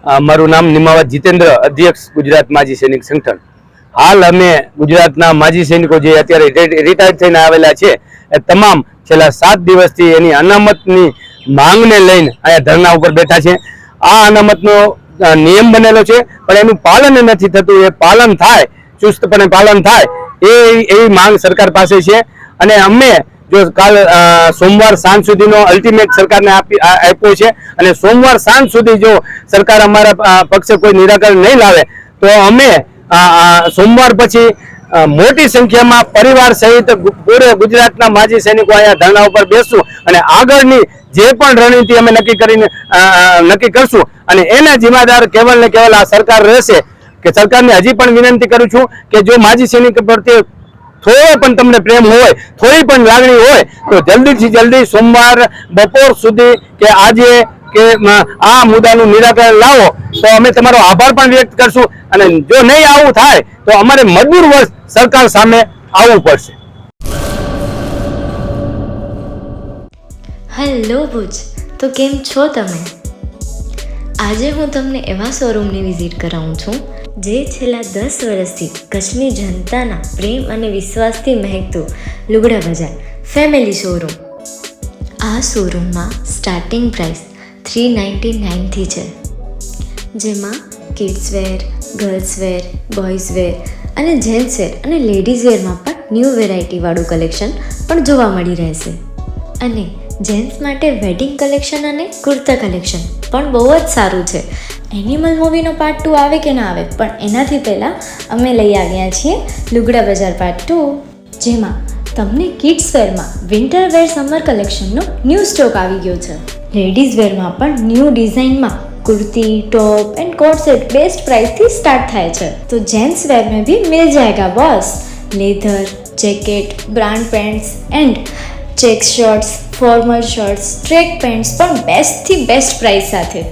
મારું નામ નિમાવત જીતેન્દ્ર, અધ્યક્ષ ગુજરાત માજી સૈનિક સંગઠન. હાલ અમે ગુજરાતના માજી સૈનિકો જે અત્યારે રિટાયર થઈને આવેલા છે એ તમામ છેલ્લા 7 દિવસથી એની અનામતની માંગને લઈને અહીંયા ધરણા ઉપર બેઠા છે. આ અનામતનો નિયમ બનેલો છે પણ એનું પાલન નથી થતું. એ પાલન થાય, ચુસ્તપણે પાલન થાય એવી માંગ સરકાર પાસે છે. અને અમે જો કાલ સોમવાર સાંજ સુધીનો અલ્ટિમેટ સરકારને આપ્યો છે અને સોમવાર સાંજ સુધી જો સરકાર અમારા પક્ષે કોઈ નિરાકરણ નહીં લાવે તો અમે સોમવાર પછી મોટી સંખ્યામાં પરિવાર સહિત પૂરે ગુજરાતના માજી સૈનિકો અહીંયા ધરણા ઉપર બેસશું અને આગળની જે પણ રણનીતિ અમે નક્કી કરશું અને એના જિમ્મેદાર કેવલ ને કેવલ આ સરકાર રહેશે. કે સરકારને હજી પણ વિનંતી કરું છું કે જો માજી સૈનિક પ્રત્યે થોડો પણ તમને પ્રેમ હોય, થોડી પણ લાગણી હોય તો જલ્દીથી જલ્દી સોમવાર બપોર સુધી કે આજે કે આ મુદ્દાનું નિરાકરણ લાવો તો અમે તમારો આભાર પણ વ્યક્ત કરશું. અને જો નહીં આવું થાય તો અમારે મજબૂર વર્ષ સરકાર સામે આવવું પડશે. હેલો ભુજ, તો કેમ છો તમે? આજે હું તમને એવા શોરૂમની વિઝિટ કરાવું છું જે છેલ્લા 10 વર્ષથી કચ્છની જનતાના પ્રેમ અને વિશ્વાસથી મહેકતું લુગડા બજાર ફેમિલી શોરૂમ. આ શોરૂમમાં સ્ટાર્ટિંગ પ્રાઇસ 399થી છે, જેમાં kids wear, girls wear, boys wear અને જેન્ટ્સ વેર અને લેડીઝ વેરમાં પણ ન્યૂ વેરાયટીવાળું કલેક્શન પણ જોવા મળી રહેશે. અને જેન્ટ્સ માટે વેડિંગ કલેક્શન અને કુર્તા કલેક્શન પણ બહુ જ સારું છે. એનિમલ મૂવીનો પાર્ટ 2 આવે કે ના આવે, પણ એનાથી પહેલાં અમે લઈ આવ્યા છીએ લુગડા બજાર પાર્ટ 2, જેમાં તમને કિડ્સ વેરમાં વિન્ટર વેર સમર કલેક્શનનો ન્યૂ સ્ટોક આવી ગયો છે. લેડીઝ વેરમાં પણ ન્યૂ ડિઝાઇનમાં kurti, top and coat set best price थी स्टार्ट થાય છે. तो जेंट्स वेयर में भी मिल जाएगा boss. Leather, jacket, brand pants and check shirts, formal shirts, track pants પણ બેસ્ટથી બેસ્ટ પ્રાઇસ સાથે.